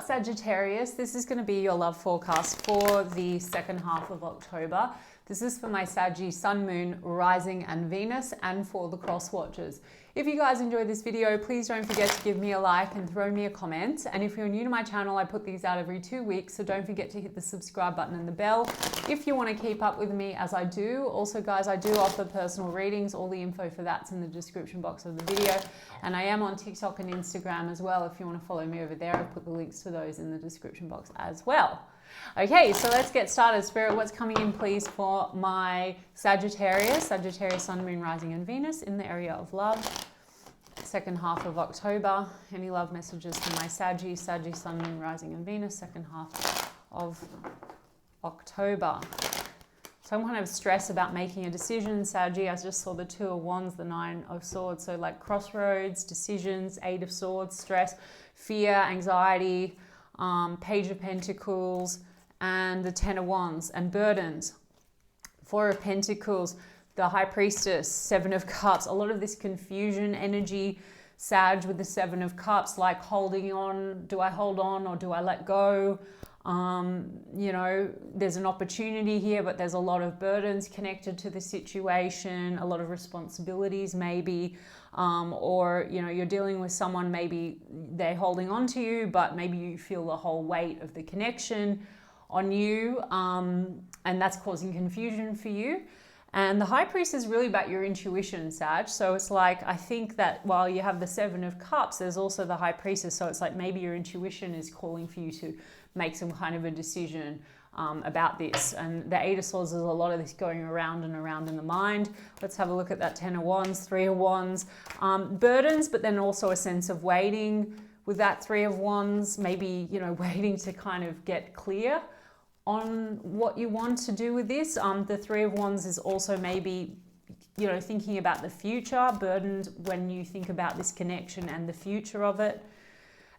up, Sagittarius? This is going to be your love forecast for the second half of October. This is for my Sagittarius Sun, Moon, Rising and Venus, and for the cross watchers. If you guys enjoyed this video, please don't forget to give me a like and throw me a comment. And if you're new to my channel, I put these out every 2 weeks, so don't forget to hit the subscribe button and the bell if you want to keep up with me as I do. Also, guys, I do offer personal readings. All the info for that's in the description box of the video. And I am on TikTok and Instagram as well. If you want to follow me over there, I've put the links to those in the description box as well. Okay, so let's get started. Spirit, what's coming in, please, for my Sagittarius Sun, Moon, Rising and Venus in the area of love. Second half of October. Any love messages for my Sagittarius Sun, Moon, Rising and Venus, second half of October. Some kind of stress about making a decision, Sagittarius. I just saw the 2 of Wands, the 9 of Swords. So like crossroads, decisions, 8 of Swords, stress, fear, anxiety, Page of Pentacles, and the 10 of Wands, and burdens. 4 of Pentacles, the High Priestess, 7 of Cups. A lot of this confusion energy, Sag, with the 7 of Cups, like holding on. Do I hold on or do I let go? You know, there's an opportunity here, but there's a lot of burdens connected to the situation, a lot of responsibilities maybe, or, you know, you're dealing with someone, maybe they're holding on to you, but maybe you feel the whole weight of the connection on you, and that's causing confusion for you. And the High Priest is really about your intuition, Sag. So it's like, I think that while you have the 7 of Cups, there's also the High Priestess. So it's like maybe your intuition is calling for you to make some kind of a decision about this. And the 8 of Swords, there's a lot of this going around and around in the mind. Let's have a look at that 10 of Wands, 3 of Wands. Burdens, but then also a sense of waiting with that 3 of Wands. Maybe, you know, waiting to kind of get clear on what you want to do with this. The 3 of Wands is also maybe, you know, thinking about the future, burdened when you think about this connection and the future of it.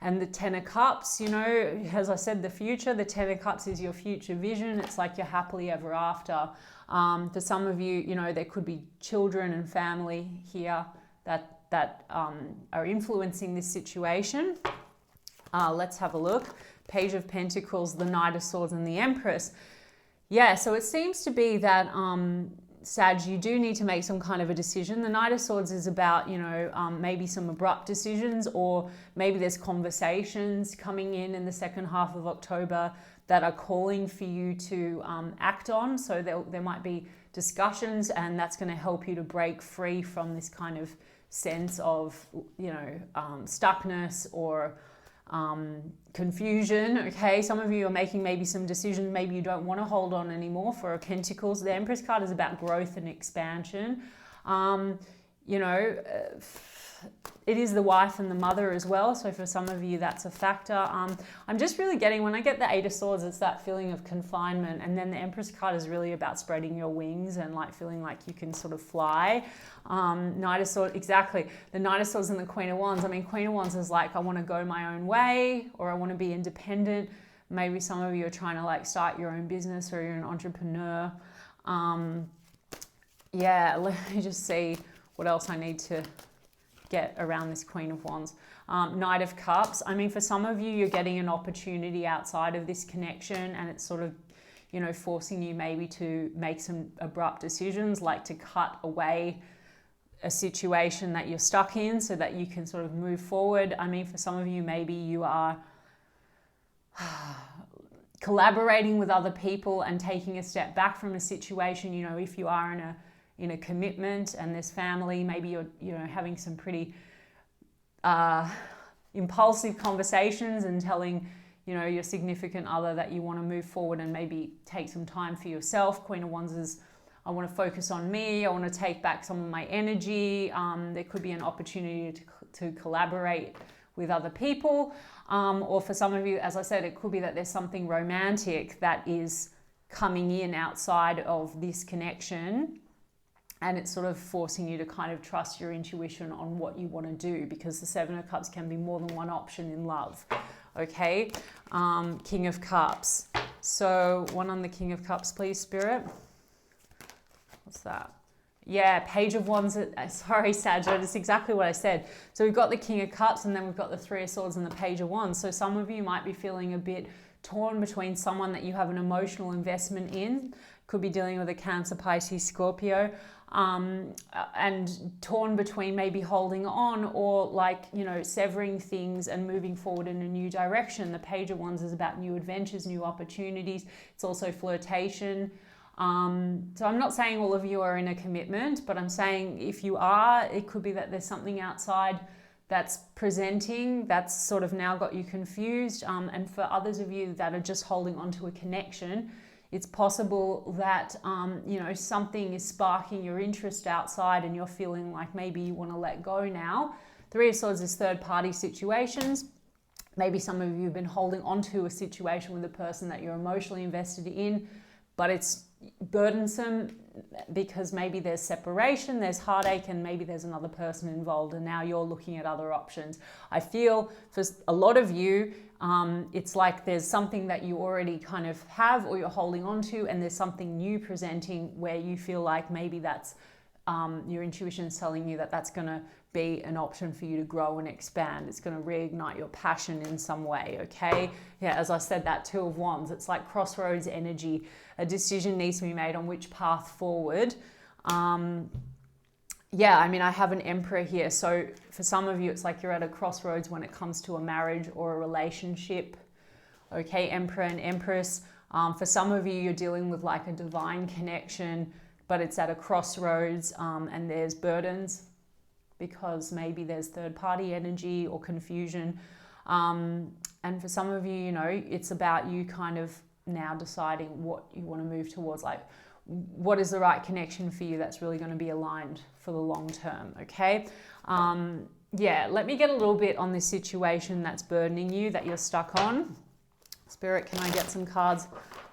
And the 10 of Cups, you know, as I said, the future, the 10 of Cups is your future vision. It's like you're happily ever after. For some of you, you know, there could be children and family here that are influencing this situation. Let's have a look. Page of Pentacles, the Knight of Swords and the Empress. Yeah, so it seems to be that, Sag, you do need to make some kind of a decision. The Knight of Swords is about, you know, maybe some abrupt decisions, or maybe there's conversations coming in the second half of October that are calling for you to act on. So there might be discussions, and that's going to help you to break free from this kind of sense of, you know, stuckness or confusion. Okay, some of you are making maybe some decisions, maybe you don't want to hold on anymore. For Pentacles, the Empress card is about growth and expansion. You know, it is the wife and the mother as well, so for some of you that's a factor. I'm just really getting, when I get the 8 of Swords, it's that feeling of confinement, and then the Empress card is really about spreading your wings and like feeling like you can sort of fly. Knight of Swords, exactly. The Knight of Swords and the Queen of Wands. I mean, Queen of Wands is like, I want to go my own way, or I want to be independent. Maybe some of you are trying to like start your own business, or you're an entrepreneur. Yeah, let me just see what else I need to get around this Queen of Wands. Knight of Cups. I mean, for some of you, you're getting an opportunity outside of this connection, and it's sort of, you know, forcing you maybe to make some abrupt decisions, like to cut away a situation that you're stuck in so that you can sort of move forward. I mean, for some of you, maybe you are collaborating with other people and taking a step back from a situation. You know, if you are in a commitment and there's family, maybe you're, you know, having some pretty impulsive conversations and telling, you know, your significant other that you want to move forward and maybe take some time for yourself. Queen of Wands is, I want to focus on me. I want to take back some of my energy. There could be an opportunity to collaborate with other people. Or for some of you, as I said, it could be that there's something romantic that is coming in outside of this connection, and it's sort of forcing you to kind of trust your intuition on what you want to do, because the 7 of Cups can be more than one option in love. Okay, King of Cups. So one on the King of Cups, please, Spirit. What's that? Yeah, Page of Wands. Sorry, Sag, that's exactly what I said. So we've got the King of Cups, and then we've got the Three of Swords and the Page of Wands. So some of you might be feeling a bit torn between someone that you have an emotional investment in, could be dealing with a Cancer, Pisces, Scorpio, and torn between maybe holding on or, like, you know, severing things and moving forward in a new direction. The Page of Wands is about new adventures, new opportunities. It's also flirtation. So I'm not saying all of you are in a commitment, but I'm saying if you are, it could be that there's something outside that's presenting that's sort of now got you confused. And for others of you that are just holding on to a connection, it's possible that, you know, something is sparking your interest outside and you're feeling like maybe you want to let go now. Three of Swords is third party situations. Maybe some of you have been holding on to a situation with a person that you're emotionally invested in, but it's burdensome because maybe there's separation, there's heartache, and maybe there's another person involved, and now you're looking at other options. I feel for a lot of you, it's like there's something that you already kind of have or you're holding on to, and there's something new presenting where you feel like maybe that's your intuition is telling you that that's going to be an option for you to grow and expand. It's going to reignite your passion in some way, okay? Yeah, as I said, that Two of Wands, it's like crossroads energy. A decision needs to be made on which path forward. Yeah, I mean, I have an Emperor here. So for some of you, it's like you're at a crossroads when it comes to a marriage or a relationship. Okay, Emperor and Empress. For some of you, you're dealing with like a divine connection, but it's at a crossroads, and there's burdens because maybe there's third party energy or confusion. And for some of you, you know, it's about you kind of now deciding what you want to move towards, like what is the right connection for you that's really going to be aligned for the long term, okay? Yeah, let me get a little bit on this situation that's burdening you, that you're stuck on. Spirit, can I get some cards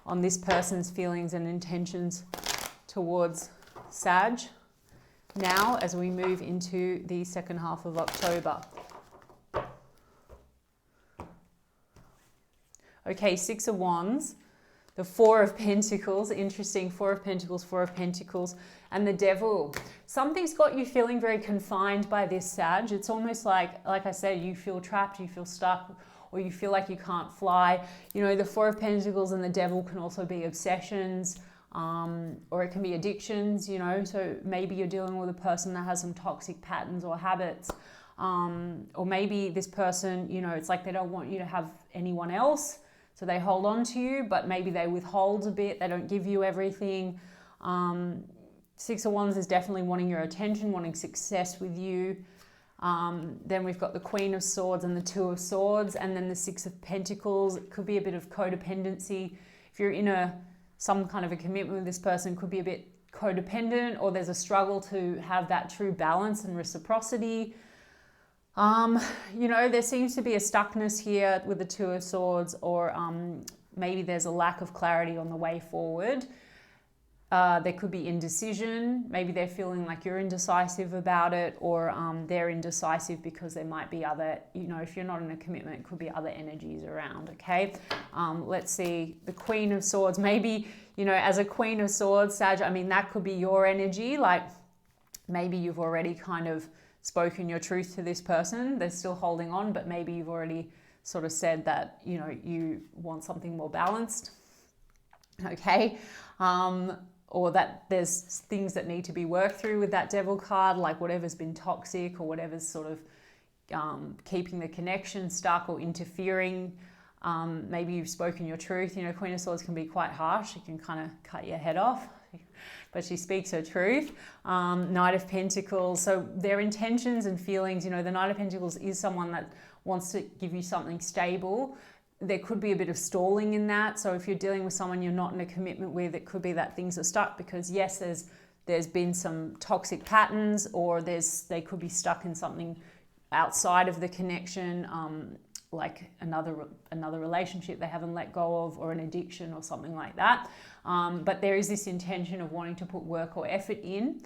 on this person's feelings and intentions towards Sag now as we move into the second half of October? Okay, Six of Wands, the Four of Pentacles, interesting, Four of Pentacles, and the Devil. Something's got you feeling very confined by this, Sag. It's almost like I said, you feel trapped, you feel stuck, or you feel like you can't fly. You know, the Four of Pentacles and the Devil can also be obsessions, or it can be addictions, you know, so maybe you're dealing with a person that has some toxic patterns or habits, or maybe this person, you know, it's like they don't want you to have anyone else, so they hold on to you, but maybe they withhold a bit, they don't give you everything. Six of Wands is definitely wanting your attention, wanting success with you. Then we've got the Queen of Swords and the Two of Swords, and then the Six of Pentacles. It could be a bit of codependency. If you're in some kind of a commitment with this person, could be a bit codependent, or there's a struggle to have that true balance and reciprocity. You know, there seems to be a stuckness here with the Two of Swords, or maybe there's a lack of clarity on the way forward. There could be indecision. Maybe they're feeling like you're indecisive about it, or they're indecisive because there might be other, you know, if you're not in a commitment, it could be other energies around, okay? Let's see, the Queen of Swords. Maybe, you know, as a Queen of Swords, Sag, I mean, that could be your energy. Like maybe you've already kind of spoken your truth to this person. They're still holding on, but maybe you've already sort of said that, you know, you want something more balanced, okay? Or that there's things that need to be worked through with that Devil card, like whatever's been toxic or whatever's sort of keeping the connection stuck or interfering. Maybe you've spoken your truth. You know, Queen of Swords can be quite harsh. She can kind of cut your head off, but she speaks her truth. Knight of Pentacles. So their intentions and feelings, you know, the Knight of Pentacles is someone that wants to give you something stable. There could be a bit of stalling in that. So if you're dealing with someone you're not in a commitment with, it could be that things are stuck because yes, there's been some toxic patterns, or they could be stuck in something outside of the connection, like another relationship they haven't let go of, or an addiction or something like that. But there is this intention of wanting to put work or effort in.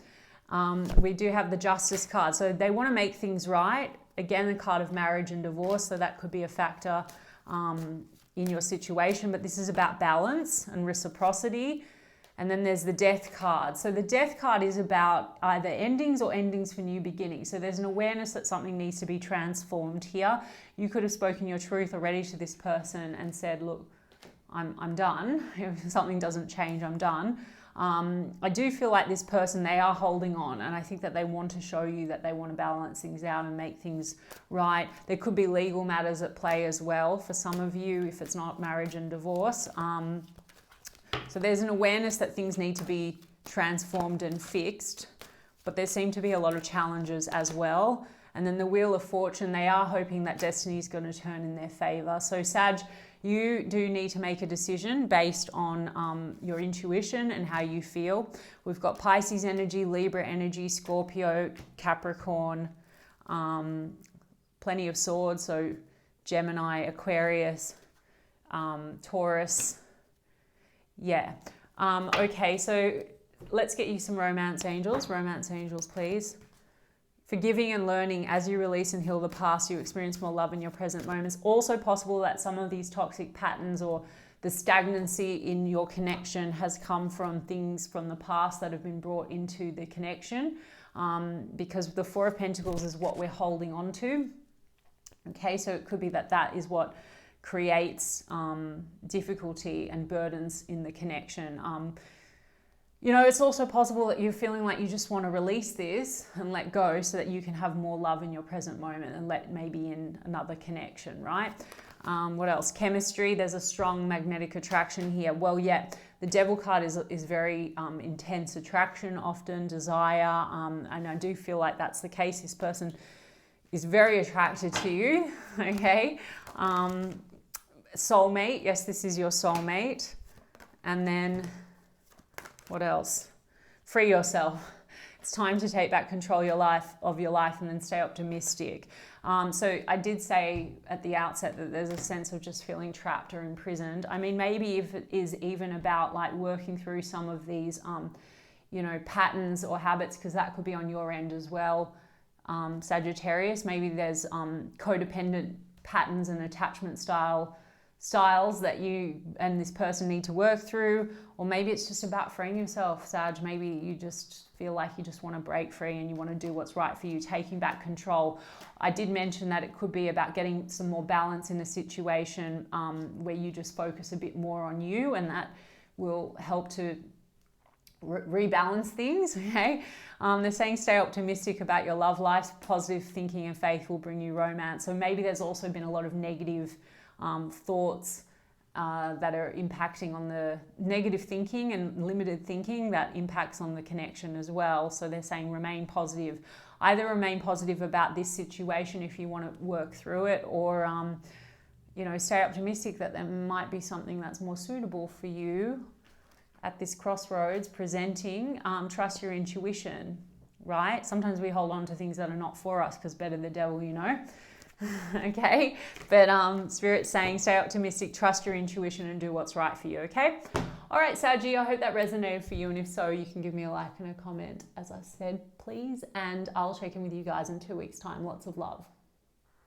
We do have the Justice card. So they want to make things right. Again, the card of marriage and divorce. So that could be a factor in your situation, but this is about balance and reciprocity. And then there's the Death card. So the Death card is about either endings or endings for new beginnings. So there's an awareness that something needs to be transformed here. You could have spoken your truth already to this person and said, look, I'm done. If something doesn't change, I'm done. I do feel like this person, they are holding on, and I think that they want to show you that they want to balance things out and make things right. There could be legal matters at play as well for some of you if it's not marriage and divorce. So there's an awareness that things need to be transformed and fixed, but there seem to be a lot of challenges as well. And then the Wheel of Fortune, they are hoping that destiny is going to turn in their favor. So Sag, you do need to make a decision based on your intuition and how you feel. We've got Pisces energy, Libra energy, Scorpio, Capricorn, plenty of swords. So Gemini, Aquarius, Taurus. Yeah. Okay, so let's get you some romance angels. Romance angels, please. Forgiving and learning. As you release and heal the past, you experience more love in your present moments. Also possible that some of these toxic patterns or the stagnancy in your connection has come from things from the past that have been brought into the connection, because the Four of Pentacles is what we're holding on to. Okay, so it could be that that is what creates difficulty and burdens in the connection. You know, it's also possible that you're feeling like you just want to release this and let go so that you can have more love in your present moment and let maybe in another connection, right? What else? Chemistry. There's a strong magnetic attraction here. Well, yeah, the Devil card is very intense attraction, often desire. And I do feel like that's the case. This person is very attracted to you, okay? Soulmate. Yes, this is your soulmate. And then what else? Free yourself. It's time to take back control of your life and then stay optimistic. So I did say at the outset that there's a sense of just feeling trapped or imprisoned. I mean, maybe if it is even about like working through some of these, you know, patterns or habits, because that could be on your end as well, Sagittarius. Maybe there's codependent patterns and attachment styles that you and this person need to work through, or maybe it's just about freeing yourself, Sag. Maybe you just feel like you just want to break free and you want to do what's right for you, taking back control. I did mention that it could be about getting some more balance in a situation where you just focus a bit more on you, and that will help to rebalance things, okay? They're saying stay optimistic about your love life. Positive thinking and faith will bring you romance. So maybe there's also been a lot of negative thoughts that are impacting on the negative thinking and limited thinking that impacts on the connection as well. So they're saying remain positive. Either remain positive about this situation if you want to work through it, or you know, stay optimistic that there might be something that's more suitable for you at this crossroads presenting. Trust your intuition, right? Sometimes we hold on to things that are not for us because better the devil, you know. Okay, but Spirit's saying stay optimistic, trust your intuition and do what's right for you, okay? All right, Saggy, I hope that resonated for you, and if so, you can give me a like and a comment, as I said, please, and I'll check in with you guys in 2 weeks' time. Lots of love.